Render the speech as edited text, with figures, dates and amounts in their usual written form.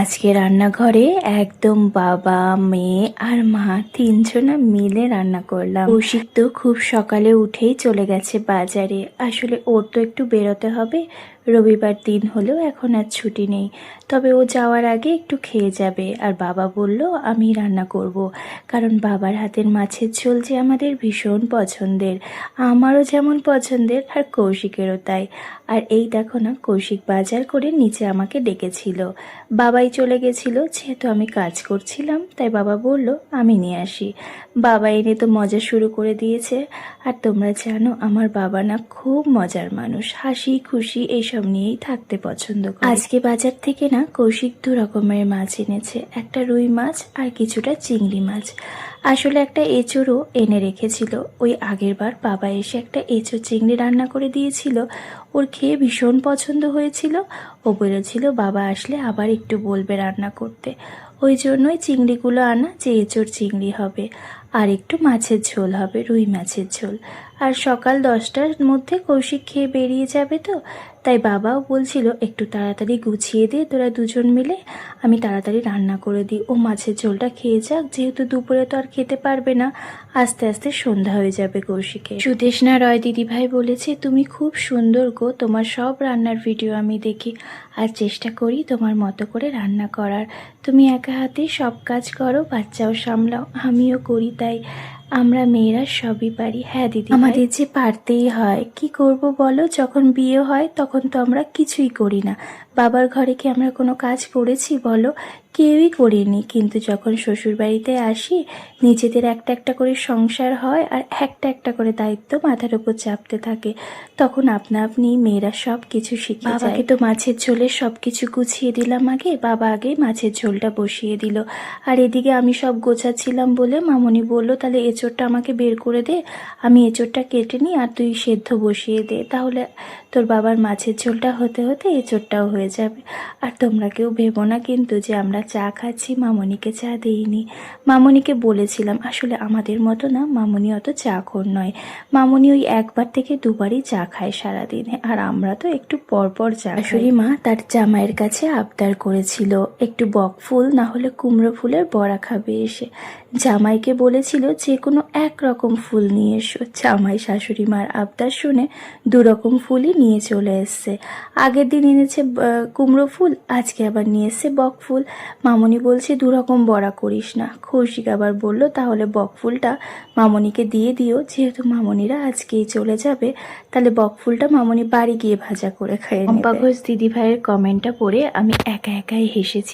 আজকে রান্নাঘরে একদম বাবা, মেয়ে আর মা তিনজনা মিলে রান্না করলাম। কৌশিক তো খুব সকালে উঠেই চলে গেছে বাজারে। আসলে ওর তো একটু বেরোতে হবে, রবিবার দিন হলেও এখন আর ছুটি নেই। তবে ও যাওয়ার আগে একটু খেয়ে যাবে। আর বাবা বলল আমি রান্না করব, কারণ বাবার হাতের মাছের ঝোল যে আমাদের ভীষণ পছন্দের, আমারও যেমন পছন্দের আর কৌশিকেরও তাই। আর এই দেখো না, কৌশিক বাজার করে নিচে আমাকে ডেকেছিল। বাবাই চলে গেছিল, যেহেতু আমি কাজ করছিলাম তাই বাবা বলল আমি নিয়ে আসি। বাবা এনে তো মজা শুরু করে দিয়েছে। আর তোমরা জানো আমার বাবা না খুব মজার মানুষ, হাসি খুশি এইসব নিয়েই থাকতে পছন্দ করে। আজকে বাজার থেকে না কৌশিক 2 রকমের মাছ এনেছে, একটা রুই মাছ আর কিছুটা চিংড়ি মাছ। আসলে একটা এঁচোড়ও এনে রেখেছিল, ওই আগের বার বাবা এসে একটা এঁচোড় চিংড়ি রান্না করে দিয়েছিল, ওর খেয়ে ভীষণ পছন্দ হয়েছিল। ও বলেছিল বাবা আসলে আবার একটু বলবে রান্না করতে, ওই জন্যই চিংড়িগুলো আনা, যে এঁচোড় চিংড়ি হবে আর একটু মাছের ঝোল হবে, রুই মাছের ঝোল। আর সকাল 10টার মধ্যে কৌশিক খেয়ে বেরিয়ে যাবে, তো তাই বাবাও বলছিল একটু তাড়াতাড়ি গুছিয়ে দে তোরা দুজন মিলে, আমি তাড়াতাড়ি রান্না করে দিই, ও মাছের ঝোলটা খেয়ে যাক, যেহেতু দুপুরে তো আর খেতে পারবে না, আস্তে আস্তে সন্ধ্যা হয়ে যাবে কৌশিকে। সুদেষ্ণা রয় দিদিভাই বলেছে তুমি খুব সুন্দর গো, তোমার সব রান্নার ভিডিও আমি দেখি আর চেষ্টা করি তোমার মতো করে রান্না করার। তুমি একা হাতেই সব কাজ করো, বাচ্চাও সামলাও, আমিও করি, তাই আমরা মেয়েরা সবই পারি। হ্যাঁ দিদি, আমাদের যে পারতেই হয়, কি করব বলো, যখন বিয়ে হয় তখন তো আমরা কিছুই করি না। বাবার ঘরে কি আমরা কোনো কাজ করেছি বলো? কেউই করিনি। কিন্তু যখন শ্বশুর বাড়িতে আসি, নিজেদের একটা একটা করে সংসার হয় আর একটা একটা করে দায়িত্ব মাথার উপর চাপতে থাকে, তখন আপনা আপনি মেয়েরা সব কিছু শিখে যায়। বাবাকে তো মাছের ঝোলের সব কিছু গুছিয়ে দিলাম আগে, বাবা আগেই মাছের ঝোলটা বসিয়ে দিল। আর এদিকে আমি সব গোছাচ্ছিলাম বলে মামনি বলল তাহলে এঁচোড়টা আমাকে বের করে দে, আমি এঁচোড়টা কেটে নিই আর তুই সেদ্ধ বসিয়ে দে, তাহলে তোর বাবার মাছের ঝোলটা হতে হতে এঁচোড়টাও হয়ে যাবে। আর তোমরা কেউ ভেবো না কিন্তু যে আমরা চা খাচ্ছি, মামনিকে চা দিইনি। মামনিকে বলেছিলাম, আসলে আমাদের মতো না, মামনি অত চা খোর নয়, মামনি ওই একবার থেকে দুবারই চা খায় সারাদিনে, আর আমরা তো একটু পর পর চা। শাশুড়ি মা তার জামাইয়ের কাছে আবদার করেছিল একটু বক ফুল না হলে কুমড়ো ফুলের বড়া খাবে এসে। জামাইকে বলেছিল যে কোনো এক রকম ফুল নিয়ে এসো। জামাই শাশুড়ি মার আবদার শুনে 2 রকম ফুলই নিয়ে চলে এসছে। আগের দিন এনেছে কুমড়ো ফুল, আজকে আবার নিয়ে এসছে বক ফুল। মামনি বলছে 2 রকম বড়া করিস না। কৌশিক আবার বলল তাহলে বক ফুলটা মামনিকে দিয়ে দিও, যেহেতু মামনিরা আজকেই চলে যাবে, তাহলে বক ফুলটা মামনি বাড়ি গিয়ে ভাজা করে খেয়ে নেবে। পম্পা ঘোষ দিদি ভাইয়ের কমেন্টটা পড়ে আমি একা একাই হেসেছি।